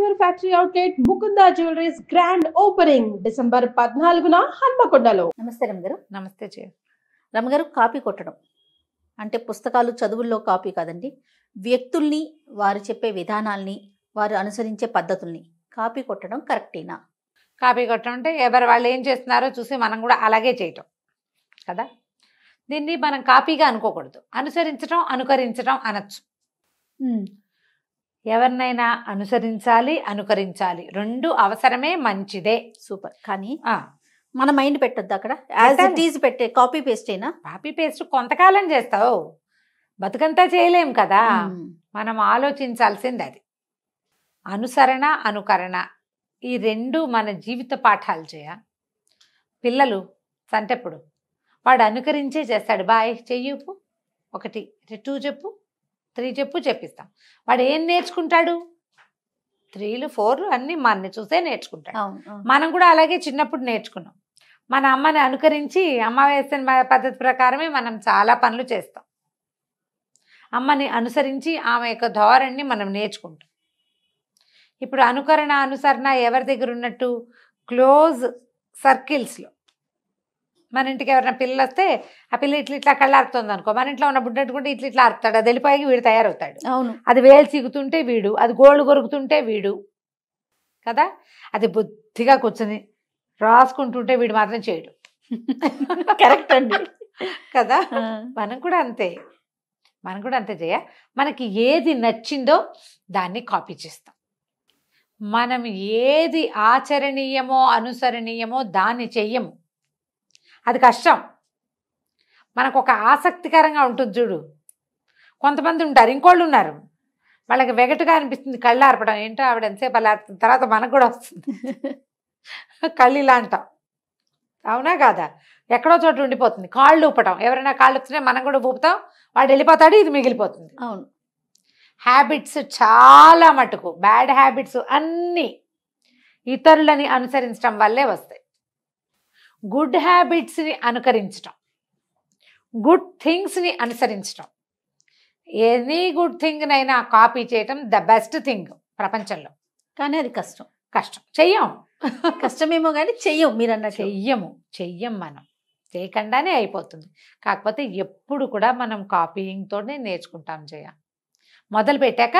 ever factory outlet Mukunda Jewelries grand opening December 14న హన్మకొండలో. నమస్తే రమగారు. నమస్తే చే రమగారు, కాపీ కొట్టడం అంటే పుస్తకాలు చదువుల్లో కాపీ కాదండి, వ్యక్తుల్ని, వారు చెప్పే విధానాల్ని, వారు అనుసరించే పద్ధతుల్ని కాపీ కొట్టడం కరెక్టేనా? కాపీ కొట్టడం అంటే ఎవరు వాళ్ళు ఏం చేస్తున్నారో చూసి మనం కూడా అలాగే చేయటం కదా. దీన్ని మనం కాపీగా అనుకోకూడదు, అనుసరించడం అనుకరించడం అనొచ్చు. ఎవరినైనా అనుసరించాలి, అనుకరించాలి, రెండు అవసరమే, మంచిదే, సూపర్. కానీ మన మైండ్ పెట్టద్దు అక్కడ, యాజ్ ఇట్ ఈజ్ పెట్టే కాపీ పేస్ట్ అయినా. కాపీ పేస్ట్ కొంతకాలం చేస్తావు, బతుకంతా చేయలేం కదా. మనం ఆలోచించాల్సింది అది. అనుసరణ అనుకరణ ఈ రెండు మన జీవిత పాఠాలు చేయ. పిల్లలు సంటెప్పుడు వాడు అనుకరించే చేస్తాడు. బాయ్ చెయ్యపు, 1 2 చెప్పు, 3 చెప్పు, చెప్పిస్తాం. వాడు ఏం నేర్చుకుంటాడు? 3లు 4లు అన్నీ మనని చూసే నేర్చుకుంటాడు. మనం కూడా అలాగే చిన్నప్పుడు నేర్చుకున్నాం. మన అమ్మని అనుకరించి, అమ్మ వేసిన పద్ధతి ప్రకారమే మనం చాలా పనులు చేస్తాం. అమ్మని అనుసరించి ఆమె యొక్క ధోరణిని మనం నేర్చుకుంటాం. ఇప్పుడు అనుకరణ అనుసరణ ఎవరి దగ్గర ఉన్నట్టు? క్లోజ్ సర్కిల్స్లో. మన ఇంటికి ఎవరైనా పిల్లలు వస్తే ఆ పిల్ల ఇట్లా కళ్ళారుతుంది అనుకో, మన ఇంట్లో ఉన్న బుడ్డట్టుకుంటే ఇట్లా ఆరుతాడు, అది వెళ్ళిపోయి వీడు తయారవుతాడు. అవును. అది వేలు చిగుతుంటే వీడు, అది గోళ్ళు కొరుకుతుంటే వీడు కదా. అది బుద్ధిగా కూర్చొని రాసుకుంటుంటే వీడు మాత్రం చేయడు. కరెక్ట్ అండి కదా. మనం కూడా అంతే చేయ. మనకి ఏది నచ్చిందో దాన్ని కాపీ చేస్తాం. మనం ఏది ఆచరణీయమో అనుసరణీయమో దాన్ని చెయ్యము. అది కష్టం. మనకు ఒక ఆసక్తికరంగా ఉంటుంది చూడు. కొంతమంది ఉంటారు, ఇంకోళ్ళు ఉన్నారు, వాళ్ళకి వెగటుగా అనిపిస్తుంది కళ్ళు ఆర్పడం. ఏంటో ఆవిడ ఎంతసేపు అలా ఆడుతుంది, తర్వాత మనకు కూడా వస్తుంది కళ్ళు ఇలా అంటాం. అవునా కాదా? ఎక్కడో చోట ఉండిపోతుంది. కాళ్ళు ఊపటం, ఎవరైనా కాళ్ళు ఊపితే మనం కూడా ఊపుతాం, వాడు వెళ్ళిపోతాడు, ఇది మిగిలిపోతుంది. అవును. హ్యాబిట్స్ చాలా మటుకు, బ్యాడ్ హ్యాబిట్స్ అన్నీ ఇతరులని అనుసరించడం వల్లే వస్తాయి. గుడ్ హ్యాబిట్స్ని అనుకరించటం, గుడ్ థింగ్స్ని అనుసరించటం, ఎనీ గుడ్ థింగ్నైనా కాపీ చేయటం ద బెస్ట్ థింగ్ ప్రపంచంలో. కానీ అది కష్టం. చెయ్యం. కష్టమేమో కానీ చెయ్యం. మీరు అన్న చెయ్యం మనం చేయకుండానే అయిపోతుంది. కాకపోతే ఎప్పుడు కూడా మనం కాపీయింగ్తోనే నేర్చుకుంటాం. మొదలు పెట్టాక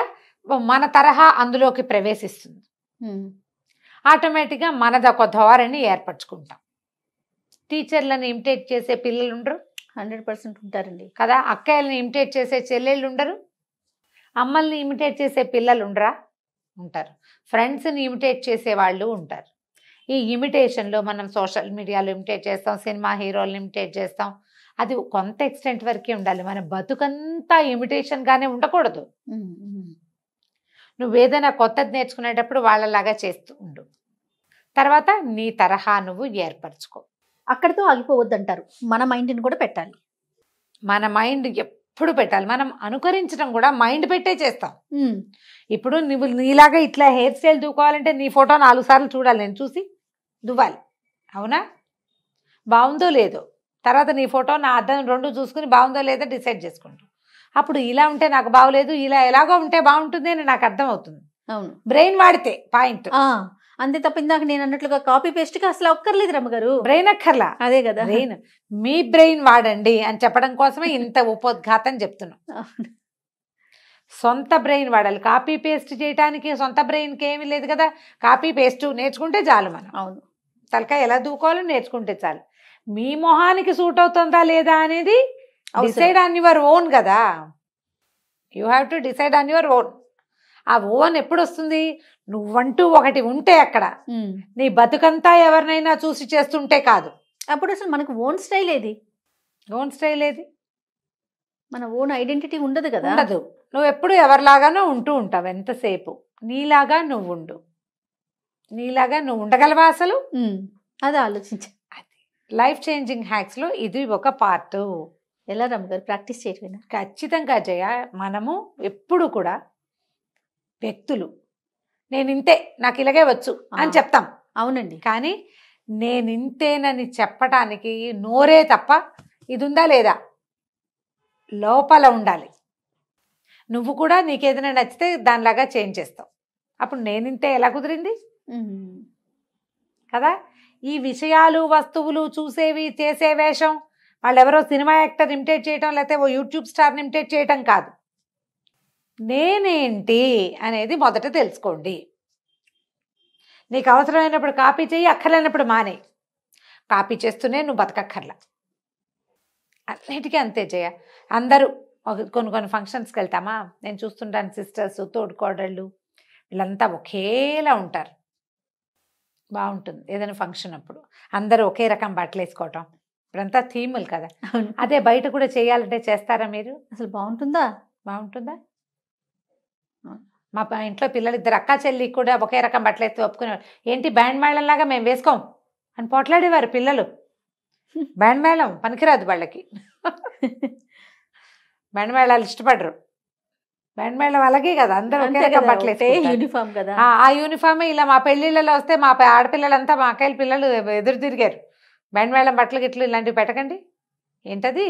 మన తరహా అందులోకి ప్రవేశిస్తుంది. ఆటోమేటిక్గా మనదొక ధోరణి ఏర్పరచుకుంటాం. టీచర్లను ఇమిటేట్ చేసే పిల్లలు ఉండరు, 100% ఉంటారండి కదా. అక్కయ్యలను ఇమిటేట్ చేసే చెల్లెళ్ళు ఉండరు, అమ్మల్ని ఇమిటేట్ చేసే పిల్లలు ఉండరా? ఉంటారు. ఫ్రెండ్స్ని ఇమిటేట్ చేసే వాళ్ళు ఉంటారు. ఈ ఇమిటేషన్లో మనం సోషల్ మీడియాలో ఇమిటేట్ చేస్తాం, సినిమా హీరోలను ఇమిటేట్ చేస్తాం. అది కొంత ఎక్స్టెంట్ వరకే ఉండాలి. మన బతుకంతా ఇమిటేషన్గానే ఉండకూడదు. నువ్వేదైనా కొత్తది నేర్చుకునేటప్పుడు వాళ్ళలాగా చేస్తూ ఉండు. తర్వాత నీ తరహా నువ్వు ఏర్పరచుకో. అక్కడితో ఆగిపోవద్దంటారు. మన మైండ్ని కూడా పెట్టాలి. మన మైండ్ ఎప్పుడు పెట్టాలి. మనం అనుకరించడం కూడా మైండ్ పెట్టే చేస్తాం. ఇప్పుడు నువ్వు నీలాగా ఇట్లా హెయిర్ స్టైల్ దూకోవాలంటే నీ ఫోటో 4 సార్లు చూడాలి, నేను చూసి దువ్వాలి. అవునా? బాగుందో లేదో, తర్వాత నీ ఫోటో నా అద్దం 2 చూసుకుని బాగుందో లేదో డిసైడ్ చేసుకుంటాం. అప్పుడు ఇలా ఉంటే నాకు బాగోలేదు, ఇలా ఎలాగో ఉంటే బాగుంటుంది అని నాకు అర్థం అవుతుంది. అవును. బ్రెయిన్ వాడితే పాయింట్ అంతే తప్ప ఇందాక నేను అన్నట్లుగా కాపీ పేస్ట్కి అసలు ఒక్కర్లేదు రమ్మగారు. బ్రెయిన్ అక్కర్లా. అదే కదా, బ్రెయిన్, మీ బ్రెయిన్ వాడండి అని చెప్పడం కోసమే ఇంత ఉపోద్ఘాతం చెప్తున్నాం. సొంత బ్రెయిన్ వాడాలి. కాపీ పేస్ట్ చేయడానికి సొంత బ్రెయిన్కి ఏమీ లేదు కదా. కాపీ పేస్ట్ నేర్చుకుంటే చాలు. మనం అవును తలకాయ ఎలా దూకోవాలో నేర్చుకుంటే చాలు. మీ మొహానికి సూట్ అవుతుందా లేదా అనేది డిసైడ్ ఆన్ యువర్ ఓన్ కదా. You have to decide on your own. ఆ ఓన్ ఎప్పుడు వస్తుంది? నువ్వంటూ ఒకటి ఉంటే అక్కడ, నీ బతుకంతా ఎవరినైనా చూసి చేస్తుంటే కాదు. అప్పుడు అసలు మనకు ఓన్ స్టైల్ ఏది? మన ఓన్ ఐడెంటిటీ ఉండదు కదా. ఉండదు. నువ్వు ఎప్పుడు ఎవరిలాగానో ఉంటూ ఉంటావు. ఎంతసేపు నీలాగా నువ్వు ఉండు. నీలాగా నువ్వు ఉండగలవా అసలు? అది ఆలోచించు. లైఫ్ చేంజింగ్ హ్యాక్స్లో ఇది ఒక పార్ట్. ఎలా రమ్మగారు ప్రాక్టీస్ చేయకపోయినా? ఖచ్చితంగా జయ. మనము ఎప్పుడు కూడా వ్యక్తులు నేను ఇంతే, నాకు ఇలాగే వచ్చు అని చెప్తాం. అవునండి. కానీ నేను ఇంతేనని చెప్పటానికి నోరే తప్ప ఇది ఉందా లేదా లోపల ఉండాలి. నువ్వు కూడా నీకేదైనా నచ్చితే దానిలాగా చేంజ్ చేస్తావు. అప్పుడు నేనింతే ఎలా కుదిరింది కదా. ఈ విషయాలు వస్తువులు చూసేవి చేసే వేషం వాళ్ళు ఎవరో సినిమా యాక్టర్ ఇమిటేట్ చేయటం లేకపోతే ఓ యూట్యూబ్ స్టార్ని ఇమిటేట్ చేయటం కాదు. నేనేంటి అనేది మొదట తెలుసుకోండి. నీకు అవసరమైనప్పుడు కాపీ చెయ్యి, అక్కర్లేనప్పుడు మానే. కాపీ చేస్తూనే నువ్వు బతకక్కర్లా. అన్నిటికీ అంతే చేయ. అందరూ కొన్ని ఫంక్షన్స్కి వెళ్తామా, నేను చూస్తుంటాను సిస్టర్స్ తోడుకోడళ్ళు వీళ్ళంతా ఒకేలా ఉంటారు. బాగుంటుంది ఏదైనా ఫంక్షన్ అప్పుడు అందరూ ఒకే రకం బట్టలు వేసుకోవటం. ఇప్పుడంతా థీములు కదా. అదే బయట కూడా చేయాలంటే చేస్తారా మీరు? అసలు బాగుంటుందా? బాగుంటుందా? మా ఇంట్లో పిల్లలు ఇద్దరు అక్కా చెల్లి కూడా ఒకే రకం బట్టలు వేస్తే ఒప్పుకునేవారు. ఏంటి బ్యాండ్ మేళంలాగా మేము వేసుకోం అని పోట్లాడేవారు పిల్లలు. బ్యాండ్ మేళం పనికిరాదు వాళ్ళకి. బ్యాండ్ మేళాలు ఇష్టపడరు. బ్యాండ్ మేళం అలాగే కదా, అందరూ ఒకే రకం బట్టలు వేస్తే యూనిఫామ్ కదా. ఆ యూనిఫామే ఇలా మా పెళ్ళిళ్ళలో వస్తే మా ఆడపిల్లలంతా మా అక్కయ్య పిల్లలు ఎదురు తిరిగారు. బ్యాండ్ మేళం బట్టలు గిట్లు ఇలాంటివి పెట్టకండి ఏంటది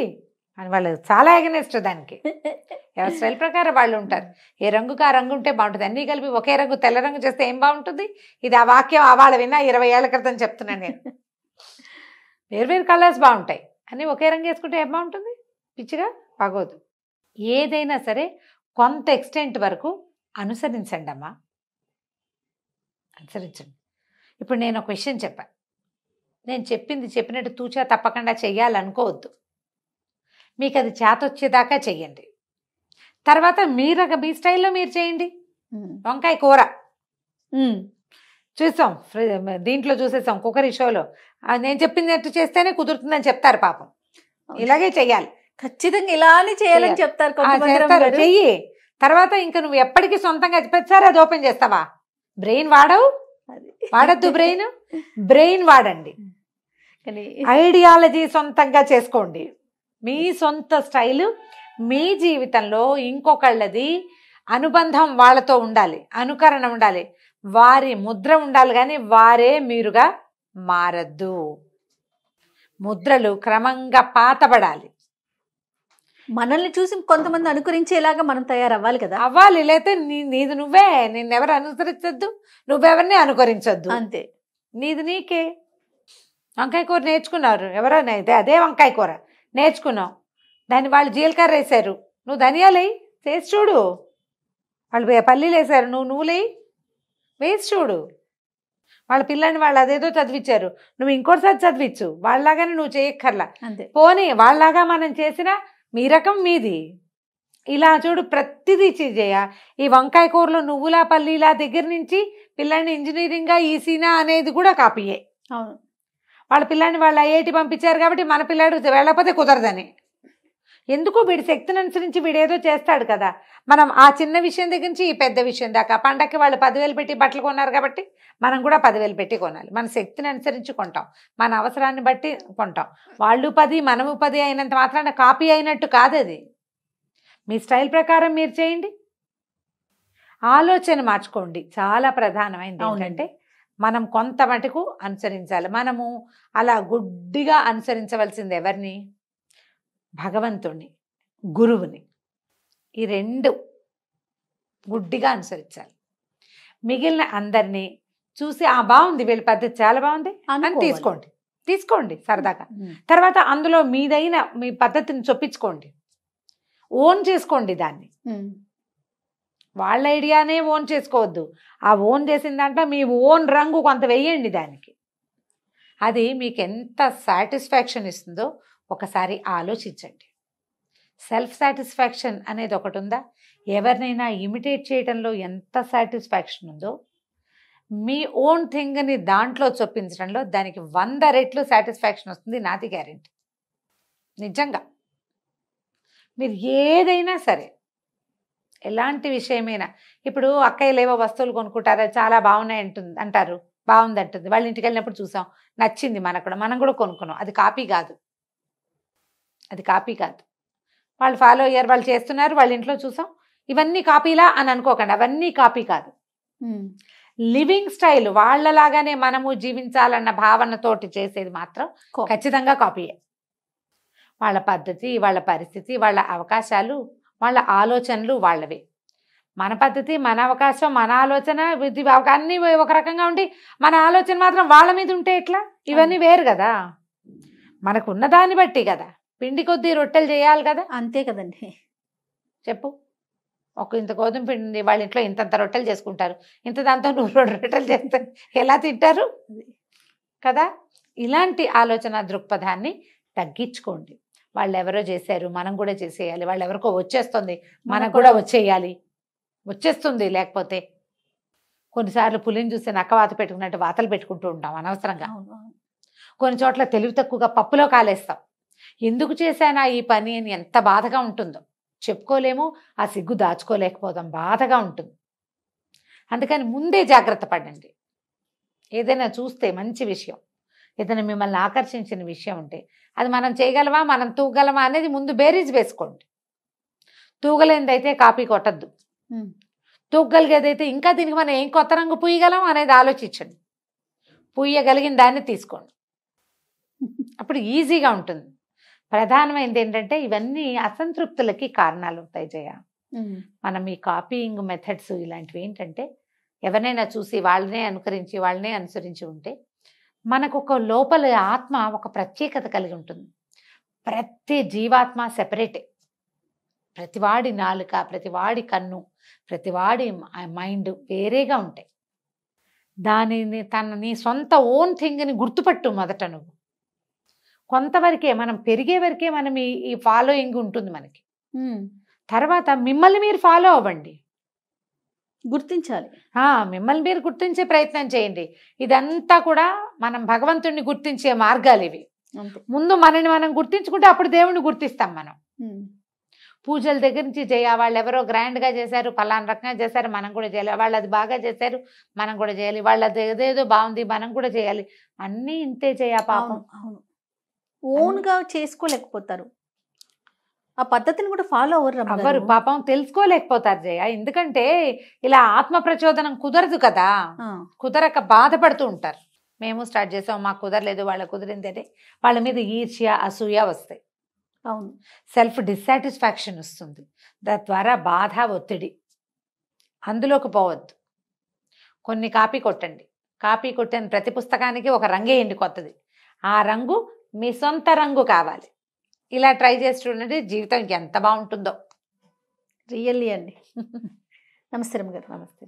అని వాళ్ళు చాలా ఎగనెస్ట్ దానికి. ఎవరి స్టైల్ ప్రకారం వాళ్ళు ఉంటారు. ఏ రంగుకి ఆ రంగు ఉంటే బాగుంటుంది. అన్నీ కలిపి ఒకే రంగు తెల్ల రంగు చేస్తే ఏం బాగుంటుంది? ఇది ఆ వాక్యం వాళ్ళ విన్నా 20 ఏళ్ల క్రితం చెప్తున్నాను నేను. వేరు కలర్స్ బాగుంటాయి, అన్నీ ఒకే రంగు వేసుకుంటే ఏం బాగుంటుంది? పిచ్చిగా బాగోదు. ఏదైనా సరే కొంత ఎక్స్టెంట్ వరకు అనుసరించండి అమ్మా, అనుసరించండి. ఇప్పుడు నేను ఒక విషయం చెప్పాను, నేను చెప్పినట్టు తూచా తప్పకుండా చెయ్యాలనుకోవద్దు. మీకు అది చేతొచ్చేదాకా చెయ్యండి. తర్వాత మీ స్టైల్లో మీరు చేయండి. వంకాయ కూర చూసాం, దీంట్లో చూసేసాం కుక్కరీ షోలో. నేను చెప్పినట్టు చేస్తేనే కుదురుతుందని చెప్తారు పాపం. ఇలాగే చెయ్యాలి, ఖచ్చితంగా ఇలానే చేయాలని చెప్తారు. చెయ్యి. తర్వాత ఇంకా నువ్వు ఎప్పటికీ సొంతంగా ప్రతిసారి అది ఓపెన్ చేస్తావా? బ్రెయిన్ వాడద్దు. బ్రెయిన్ వాడండి. ఐడియాలజీ సొంతంగా చేసుకోండి. మీ సొంత స్టైలు మీ జీవితంలో ఇంకొకళ్ళది అనుబంధం వాళ్ళతో ఉండాలి, అనుకరణ ఉండాలి, వారి ముద్ర ఉండాలి, కానీ వారే మీరుగా మారద్దు. ముద్రలు క్రమంగా పాతబడాలి. మనల్ని చూసి కొంతమంది అనుకరించేలాగా మనం తయారవ్వాలి కదా. అవ్వాలి, లేకపోతే నీది నువ్వే. నిన్నెవరు అనుసరించద్దు, నువ్వెవరిని అనుకరించొద్దు. అంతే, నీది నీకే. వంకాయ కూర నేర్చుకున్నారు ఎవరైనా, అదే వంకాయ కూర నేర్చుకున్నావు, దాన్ని వాళ్ళు జీలకర్ర వేసారు, నువ్వు ధనియాలు చేసి చూడు. వాళ్ళు పల్లీలు వేసారు, నువ్వులు వేసి చూడు. వాళ్ళ పిల్లని వాళ్ళు అదేదో చదివించారు, నువ్వు ఇంకోటిసారి చదివించు. వాళ్ళలాగానే నువ్వు చేయక్కర్లా. అంతే. పోనీ వాళ్ళలాగా మనం చేసినా మీ రకం మీది. ఇలా చూడు, ప్రతిదీ చేయ. ఈ వంకాయ కూరలో నువ్వులా పల్లీలా దగ్గర నుంచి పిల్లాడిని ఇంజనీరింగ్గా ఈసీనా అనేది కూడా కాపీయే. అవును, వాళ్ళ పిల్లాడిని వాళ్ళు ఐఐటి పంపించారు కాబట్టి మన పిల్లాడు వెళ్ళకపోతే కుదరదని. ఎందుకు వీడి శక్తిని అనుసరించి వీడేదో చేస్తాడు కదా. మనం ఆ చిన్న విషయం దగ్గర నుంచి ఈ పెద్ద విషయం దాకా పండక్కి వాళ్ళు 10,000 పెట్టి బట్టలు కొన్నారు కాబట్టి మనం కూడా 10,000 పెట్టి కొనాలి. మన శక్తిని అనుసరించి కొంటాం, మన అవసరాన్ని బట్టి కొంటాం. వాళ్ళు 10 మనము 10 అయినంత మాత్రాన కాపీ అయినట్టు కాదు అది. మీ స్టైల్ ప్రకారం మీరు చేయండి. ఆలోచన మార్చుకోండి, చాలా ప్రధానమైనది. ఏంటంటే మనం కొంత మటుకు అనుసరించాలి. మనము అలా గుడ్డిగా అనుసరించవలసింది ఎవరిని? భగవంతుణ్ణి, గురువుని. ఈ 2 గుడ్డిగా అనుసరించాలి. మిగిలిన అందరినీ చూసి బాగుంది, వీళ్ళ పద్ధతి చాలా బాగుంది అని తీసుకోండి సరదాగా. తర్వాత అందులో మీదైన మీ పద్ధతిని చొప్పించుకోండి, ఓన్ చేసుకోండి దాన్ని. వాళ్ళ ఐడియానే ఓన్ చేసుకోవద్దు. ఆ ఓన్ చేసిన దాంట్లో మీ ఓన్ రంగు కొంత వేయండి దానికి. అది మీకు ఎంత సాటిస్ఫాక్షన్ ఇస్తుందో ఒకసారి ఆలోచించండి. సెల్ఫ్ సాటిస్ఫాక్షన్ అనేది ఒకటి ఉందా? ఎవరినైనా ఇమిటేట్ చేయడంలో ఎంత సాటిస్ఫాక్షన్ ఉందో, మీ ఓన్ థింగ్ని దాంట్లో చొప్పించడంలో దానికి 100 రెట్లు సాటిస్ఫాక్షన్ వస్తుంది. నాది గ్యారెంటీ. నిజంగా మీరు ఏదైనా సరే, ఎలాంటి విషయమైనా, ఇప్పుడు అక్కయ్యలు ఏవో వస్తువులు కొనుక్కుంటారు, చాలా బాగున్నాయి అంటారు, బాగుంది అంటుంది. వాళ్ళ ఇంటికి వెళ్ళినప్పుడు చూసాం, నచ్చింది మనం కూడా కొనుక్కున్నాం. అది కాపీ కాదు. వాళ్ళు ఫాలో అయ్యారు, వాళ్ళు చేస్తున్నారు, వాళ్ళ ఇంట్లో చూసాం. ఇవన్నీ కాపీలా అని అనుకోకండి, అవన్నీ కాపీ కాదు. లివింగ్ స్టైల్ వాళ్ళలాగానే మనము జీవించాలన్న భావనతోటి చేసేది మాత్రం ఖచ్చితంగా కాపీయే. వాళ్ళ పద్ధతి, వాళ్ళ పరిస్థితి, వాళ్ళ అవకాశాలు, వాళ్ళ ఆలోచనలు వాళ్ళవే. మన పద్ధతి, మన అవకాశం, మన ఆలోచన, అన్నీ ఒక రకంగా ఉండి మన ఆలోచన మాత్రం వాళ్ళ మీద ఉంటే ఎట్లా? ఇవన్నీ వేరు కదా, మనకు ఉన్న దాన్ని బట్టి కదా. పిండి కొద్దీ రొట్టెలు చేయాలి కదా. అంతే కదండి. చెప్పు, ఇంత గోధుమ పిండి ఉంది, వాళ్ళ ఇంట్లో ఇంతంత రొట్టెలు చేసుకుంటారు, ఇంత దాంతో 100 రొట్టెలు చేస్తారు, ఎలా తింటారు కదా. ఇలాంటి ఆలోచన దృక్పథాన్ని తగ్గించుకోండి. వాళ్ళు ఎవరో చేశారు, మనం కూడా చేసేయాలి. వాళ్ళు ఎవరికో వచ్చేస్తుంది, మనకు కూడా వచ్చేస్తుంది. లేకపోతే కొన్నిసార్లు పులిని చూసి నక్కవాత పెట్టుకున్నట్టు వాతలు పెట్టుకుంటూ ఉంటాం అనవసరంగా. కొన్ని చోట్ల తెలివి తక్కువగా పప్పులో కాలేస్తాం. ఎందుకు చేశానా ఈ పని అని ఎంత బాధగా ఉంటుందో చెప్పుకోలేము, ఆ సిగ్గు దాచుకోలేకపోతాం, బాధగా ఉంటుంది. అందుకని ముందే జాగ్రత్త పడండి. ఏదైనా చూస్తే మంచి విషయం, ఏదైనా మిమ్మల్ని ఆకర్షించిన విషయం ఉంటే అది మనం చేయగలమా, మనం తూగలమా అనేది ముందు బేరీజ్ వేసుకోండి. తూగలేనిదైతే కాపీ కొట్టద్దు, తూగలిగేదైతే ఇంకా దీనికి మనం ఏం కొత్త రంగు పూయగలం అనేది ఆలోచించండి. పూయగలిగిన దాన్ని తీసుకోండి, అప్పుడు ఈజీగా ఉంటుంది. ప్రధానమైనది ఏంటంటే ఇవన్నీ అసంతృప్తులకి కారణాలు అవుతాయి జయ. మనం ఈ కాపీయింగ్ మెథడ్స్ ఇలాంటివి ఏంటంటే ఎవరినైనా చూసి వాళ్ళనే అనుసరించి ఉంటే మనకు ఒక లోపల ఆత్మ ఒక ప్రత్యేకత కలిగి ఉంటుంది. ప్రతి జీవాత్మ సెపరేటే. ప్రతివాడి నాలుక, ప్రతివాడి కన్ను, ప్రతివాడి మైండ్ వేరేగా ఉంటాయి. దానిని నీ సొంత ఓన్ థింగ్ని గుర్తుపట్టు మొదట. నువ్వు కొంతవరకే, మనం పెరిగే వరకే మనం ఈ ఫాలోయింగ్ ఉంటుంది మనకి. తర్వాత మిమ్మల్ని మీరు ఫాలో అవ్వండి, గుర్తించాలి. మిమ్మల్ని మీరు గుర్తించే ప్రయత్నం చేయండి. ఇదంతా కూడా మనం భగవంతుడిని గుర్తించే మార్గాలు ఇవి. ముందు మనని మనం గుర్తించుకుంటే అప్పుడు దేవుణ్ణి గుర్తిస్తాం మనం. పూజల దగ్గర నుంచి వాళ్ళు ఎవరో గ్రాండ్గా చేశారు, పలానా రకంగా చేశారు, మనం కూడా చేయాలి. వాళ్ళు అది బాగా చేశారు, మనం కూడా చేయాలి. వాళ్ళు అది ఏదేదో బాగుంది, మనం కూడా చేయాలి. అన్నీ ఇంతే పాపం. అవును, ఓన్గా చేసుకోలేకపోతారు, ఆ పద్ధతిని కూడా ఫాలో అవ్వరు పాపం, తెలుసుకోలేకపోతారు జయ. ఎందుకంటే ఇలా ఆత్మ ప్రచోదనం కుదరదు కదా, కుదరక బాధపడుతూ ఉంటారు. మేము స్టార్ట్ చేసాం, మాకు కుదరలేదు, వాళ్ళకు కుదిరింది అంటే వాళ్ళ మీద ఈర్ష్య, అసూయ వస్తాయి. అవును, సెల్ఫ్ డిస్సాటిస్ఫాక్షన్ వస్తుంది. దాని ద్వారా బాధ, ఒత్తిడి, అందులోకి పోవద్దు. కొన్ని కాపీ కొట్టండి, కాపీ కొట్టిన ప్రతి పుస్తకానికి ఒక రంగేయండి కొత్తది. ఆ రంగు మీ సొంత రంగు కావాలి. ఇలా ట్రై చేసి చూడండి, జీవితం ఎంత బాగుంటుందో. రియల్లీ అండి. నమస్తే రమ్మ గారు. నమస్తే.